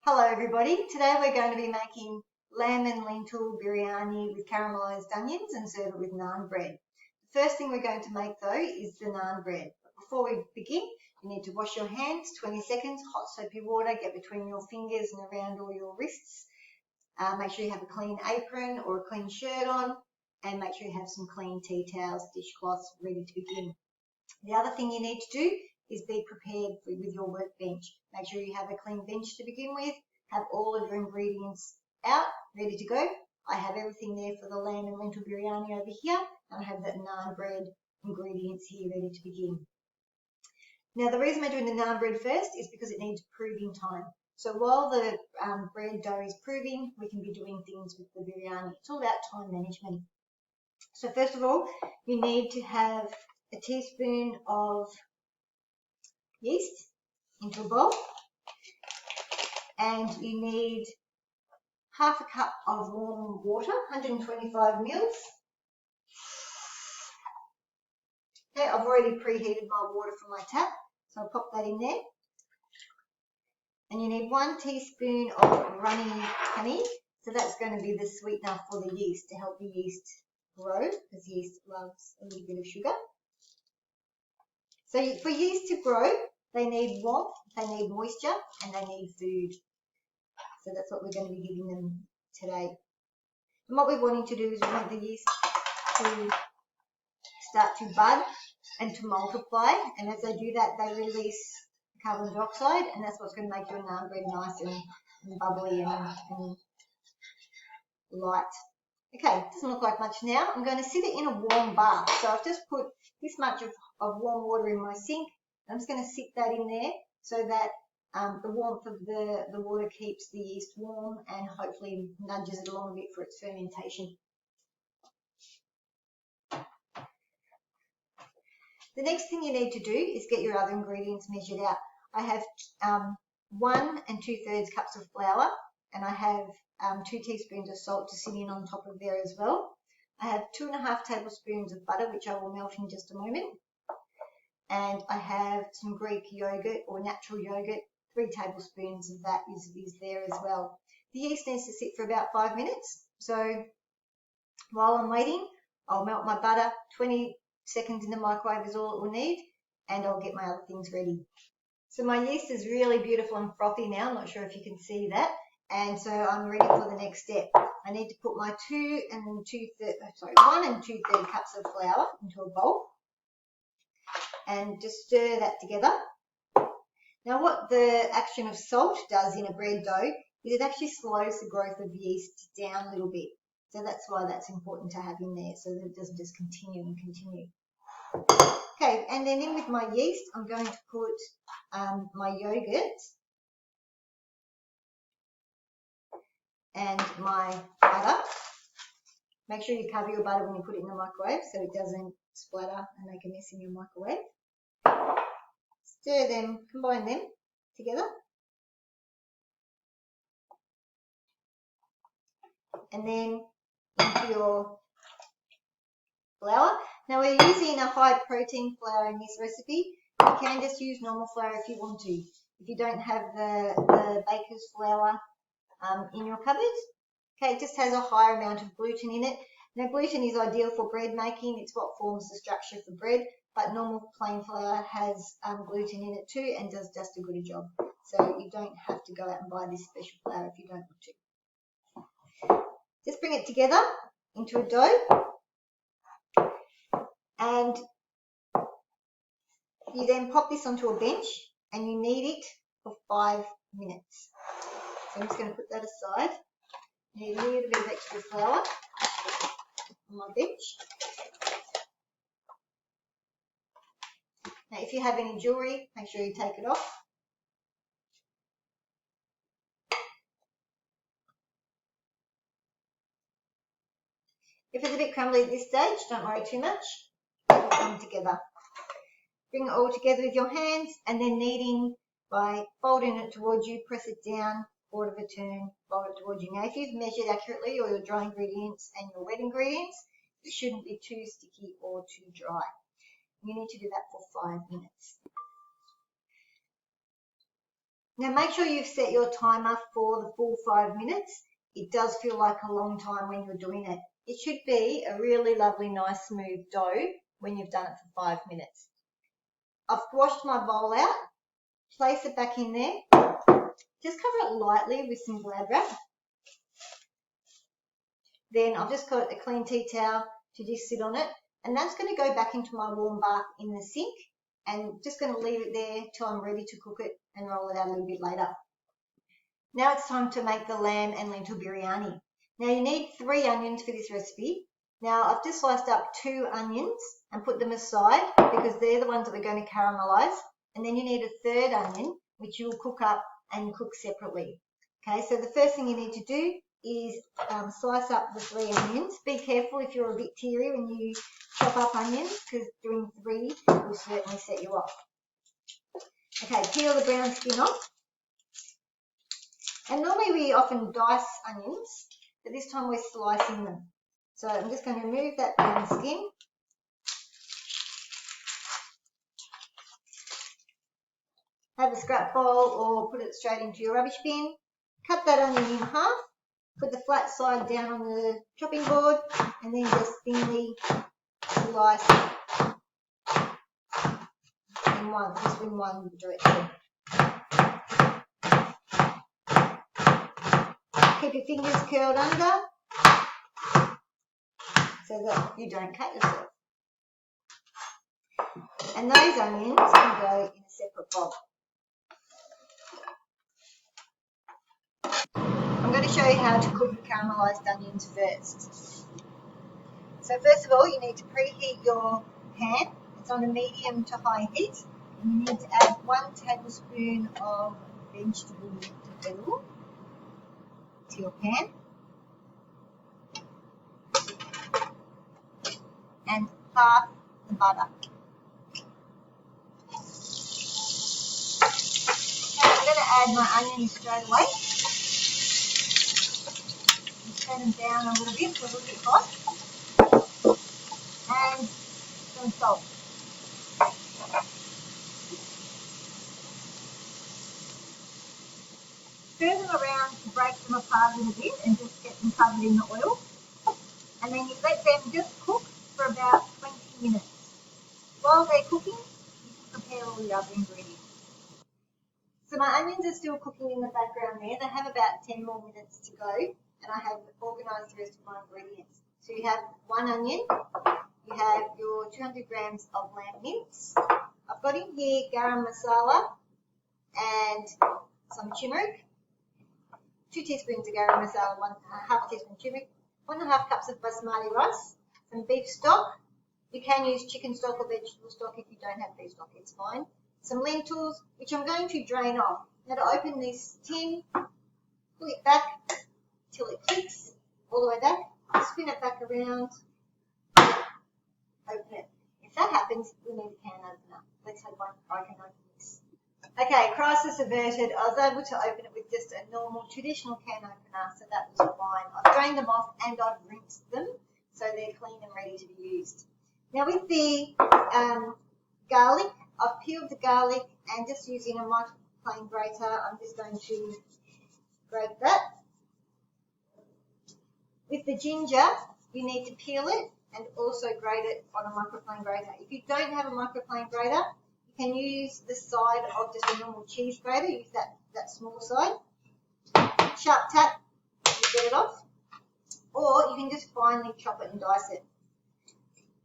Hello everybody, today we're going to be making lamb and lentil biryani with caramelised onions and serve it with naan bread. The first thing we're going to make though is the naan bread. But before we begin, you need to wash your hands, 20 seconds, hot soapy water, get between your fingers and around all your wrists. Make sure you have a clean apron or a clean shirt on, and make sure you have some clean tea towels, dishcloths ready to begin. The other thing you need to do is be prepared with your workbench. Make sure you have a clean bench to begin with, have all of your ingredients out, ready to go. I have everything there for the lamb and lentil biryani over here, and I have that naan bread ingredients here ready to begin. Now the reason we're doing the naan bread first is because it needs proving time. So while the bread dough is proving, we can be doing things with the biryani. It's all about time management. So first of all, you need to have a teaspoon of yeast into a bowl, and you need half a cup of warm water, 125 mils. Okay, I've already preheated my water from my tap, so I'll pop that in there. And you need 1 teaspoon of runny honey, so that's going to be the sweetener for the yeast to help the yeast grow, because yeast loves a little bit of sugar. So for yeast to grow, they need warmth, they need moisture, and they need food. So that's what we're going to be giving them today. And what we're wanting to do is we want the yeast to start to bud and to multiply. And as they do that, they release carbon dioxide, and that's what's going to make your naan bread nice and bubbly and light. Okay, it doesn't look like much now. I'm going to sit it in a warm bath. So I've just put this much of warm water in my sink. I'm just going to sit that in there so that the warmth of the water keeps the yeast warm and hopefully nudges it along a bit for its fermentation. The next thing you need to do is get your other ingredients measured out. I have 1 2/3 cups of flour, and I have 2 teaspoons of salt to sit in on top of there as well. I have 2.5 tablespoons of butter, which I will melt in just a moment. And I have some Greek yogurt or natural yogurt. 3 tablespoons of that is there as well. The yeast needs to sit for about 5 minutes. So while I'm waiting, I'll melt my butter. 20 seconds in the microwave is all it will need, and I'll get my other things ready. So my yeast is really beautiful and frothy now. I'm not sure if you can see that. And so I'm ready for the next step. I need to put my 1 2/3 cups of flour into a bowl and just stir that together. Now what the action of salt does in a bread dough is it actually slows the growth of yeast down a little bit. So that's why that's important to have in there, so that it doesn't just continue and continue. Okay, and then in with my yeast, I'm going to put my yogurt and my butter. Make sure you cover your butter when you put it in the microwave so it doesn't splatter and make a mess in your microwave. Stir them, combine them together. And then into your flour. Now we're using a high protein flour in this recipe. You can just use normal flour if you want to. If you don't have the baker's flour in your cupboard. Okay, it just has a higher amount of gluten in it. Now gluten is ideal for bread making. It's what forms the structure for bread, but normal plain flour has gluten in it too and does just as good a job. So you don't have to go out and buy this special flour if you don't want to. Just bring it together into a dough, and you then pop this onto a bench and you knead it for 5 minutes. So I'm just going to put that aside. Need a little bit of extra flour on my bench. Now if you have any jewellery, make sure you take it off. If it's a bit crumbly at this stage, don't worry too much. It will come together. Bring it all together with your hands and then kneading by folding it towards you, press it down, quarter of a turn, fold it towards you. Now if you've measured accurately all your dry ingredients and your wet ingredients, it shouldn't be too sticky or too dry. You need to do that for 5 minutes. Now make sure you've set your timer for the full 5 minutes. It does feel like a long time when you're doing it. It should be a really lovely, nice, smooth dough when you've done it for 5 minutes. I've washed my bowl out, place it back in there, just cover it lightly with some Glad wrap. Then I've just got a clean tea towel to just sit on it, and that's going to go back into my warm bath in the sink, and just going to leave it there till I'm ready to cook it and roll it out a little bit later. Now it's time to make the lamb and lentil biryani. Now you need 3 onions for this recipe. Now I've just sliced up 2 onions and put them aside because they're the ones that we're going to caramelize. And then you need a 3rd onion, which you'll cook up and cook separately. Okay, so the first thing you need to do is slice up the 3 onions. Be careful if you're a bit teary when you chop up onions, because doing 3 will certainly set you off. Okay, peel the brown skin off. And normally we often dice onions, but this time we're slicing them. So I'm just going to remove that brown skin. Have a scrap bowl or put it straight into your rubbish bin. Cut that onion in half. Put the flat side down on the chopping board and then just thinly slice just in one direction. Keep your fingers curled under so that you don't cut yourself. And those onions can go in a separate bowl. I'm going to show you how to cook the caramelised onions first. So first of all, you need to preheat your pan. It's on a medium to high heat. And you need to add 1 tablespoon of vegetable oil to your pan. And half the butter. Okay, I'm going to add my onions straight away. Turn them down a little bit, so a little bit hot. And some salt. Stir them around to break them apart a little bit and just get them covered in the oil. And then you let them just cook for about 20 minutes. While they're cooking, you can prepare all the other ingredients. So my onions are still cooking in the background there. They have about 10 more minutes to go, and I have organised the rest of my ingredients. So you have 1 onion, you have your 200 grams of lamb mince. I've got in here garam masala and some turmeric, 2 teaspoons of garam masala, half teaspoon turmeric, 1.5 cups of basmati rice, some beef stock. You can use chicken stock or vegetable stock if you don't have beef stock, it's fine. Some lentils, which I'm going to drain off. Now to open this tin, pull it back till it clicks all the way back, spin it back around, open it. If that happens, we need a can opener. Let's hope I can open this. Okay, crisis averted. I was able to open it with just a normal traditional can opener, so that was fine. I've drained them off and I've rinsed them, so they're clean and ready to be used. Now with the garlic, I've peeled the garlic and just using a microplane grater, I'm just going to grate that. With the ginger, you need to peel it and also grate it on a microplane grater. If you don't have a microplane grater, you can use the side of just a normal cheese grater, use that small side. Sharp tap to get it off, or you can just finely chop it and dice it.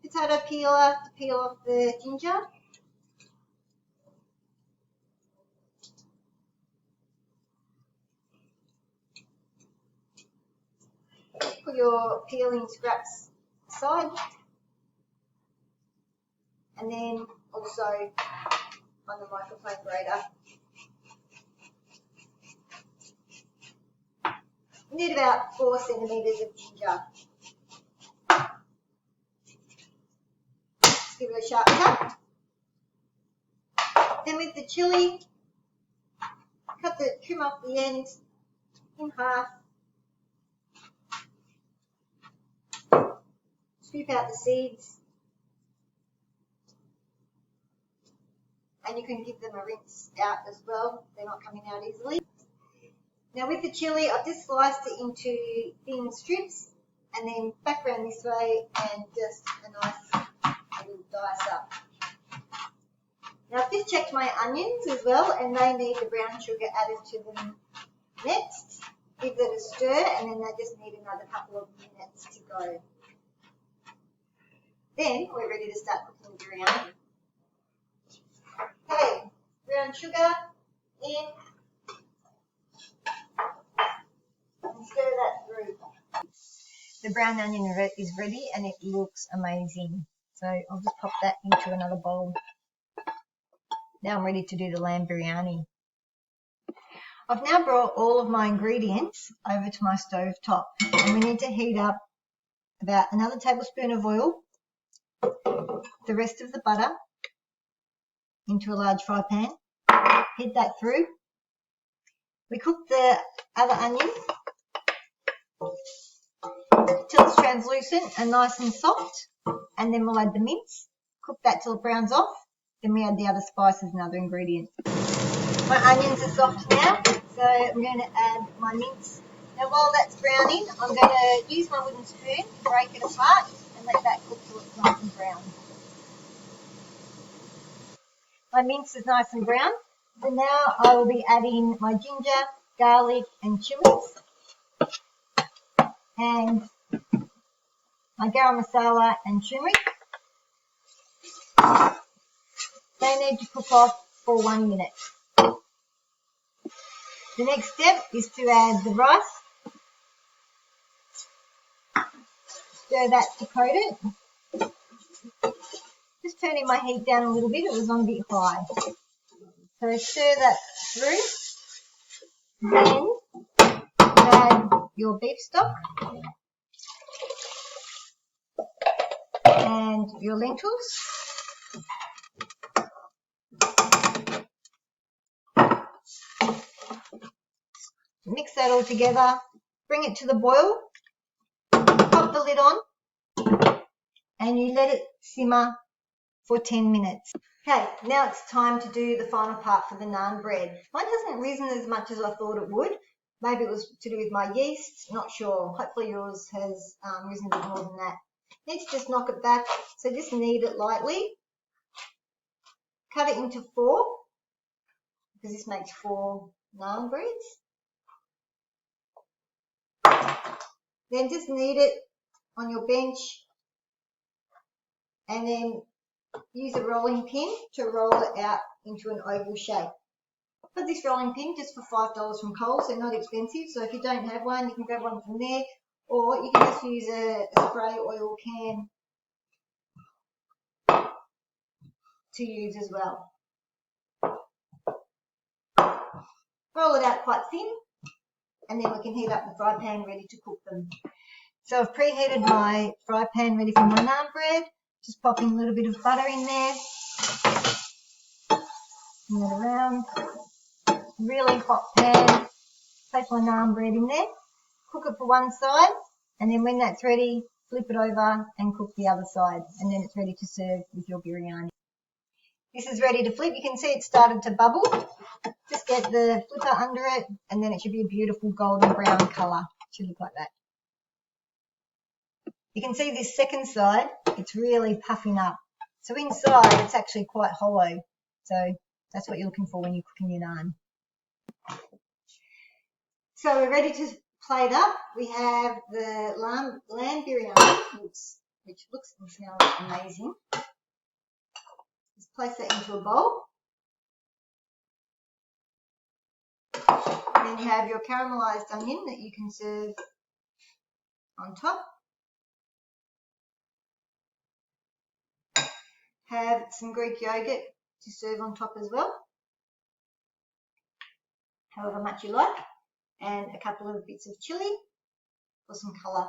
Potato peeler to peel off the ginger. Put your peeling scraps aside, and then also on the microplane grater. You need about 4 centimetres of ginger. Just give it a sharp tap. Then with the chilli, trim off the ends in half. Scoop out the seeds and you can give them a rinse out as well. They're not coming out easily. Now with the chili, I've just sliced it into thin strips and then back around this way and just a nice little dice up. Now I've just checked my onions as well, and they need the brown sugar added to them next. Give that a stir, and then they just need another couple of minutes to go. Then we're ready to start cooking the biryani. Okay, brown sugar in, and stir that through. The brown onion is ready and it looks amazing. So I'll just pop that into another bowl. Now I'm ready to do the lamb biryani. I've now brought all of my ingredients over to my stove top, and we need to heat up about another tablespoon of oil, the rest of the butter into a large fry pan, heat that through. We cook the other onion till it's translucent and nice and soft, and then we'll add the mince, cook that till it browns off, then we add the other spices and other ingredients. My onions are soft now, so I'm going to add my mince. Now while that's browning, I'm going to use my wooden spoon, break it apart and let that cook till it's nice and brown. My mince is nice and brown, so now I will be adding my ginger, garlic and chilies and my garam masala and turmeric. They need to cook off for 1 minute. The next step is to add the rice, stir that to coat it. Just turning my heat down a little bit, it was on a bit high. So stir that through, then add your beef stock and your lentils. Mix that all together, bring it to the boil, pop the lid on, and you let it simmer for 10 minutes. Okay, now it's time to do the final part for the naan bread. Mine hasn't risen as much as I thought it would. Maybe it was to do with my yeast, not sure. Hopefully yours has risen a bit more than that. Let's just knock it back, so just knead it lightly. Cut it into 4, because this makes 4 naan breads. Then just knead it on your bench and then use a rolling pin to roll it out into an oval shape. Got this rolling pin just for $5 from Coles, they're not expensive, so if you don't have one, you can grab one from there, or you can just use a spray oil can to use as well. Roll it out quite thin, and then we can heat up the fry pan ready to cook them. So I've preheated my fry pan ready for my naan bread. Just popping a little bit of butter in there. Turn it around. Really hot pan. Place my naan bread in there. Cook it for one side, and then when that's ready, flip it over and cook the other side, and then it's ready to serve with your biryani. This is ready to flip. You can see it started to bubble. Just get the flipper under it, and then it should be a beautiful golden brown colour. It should look like that. You can see this second side, it's really puffing up. So inside, it's actually quite hollow. So that's what you're looking for when you're cooking your naan. So we're ready to plate up. We have the lamb biryani, which looks and smells amazing. Just place that into a bowl. Then you have your caramelised onion that you can serve on top. Have some Greek yogurt to serve on top as well, however much you like, and a couple of bits of chili for some colour.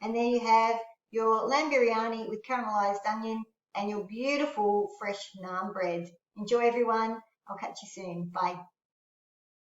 And there you have your lamb biryani with caramelised onion and your beautiful fresh naan bread. Enjoy everyone. I'll catch you soon. Bye.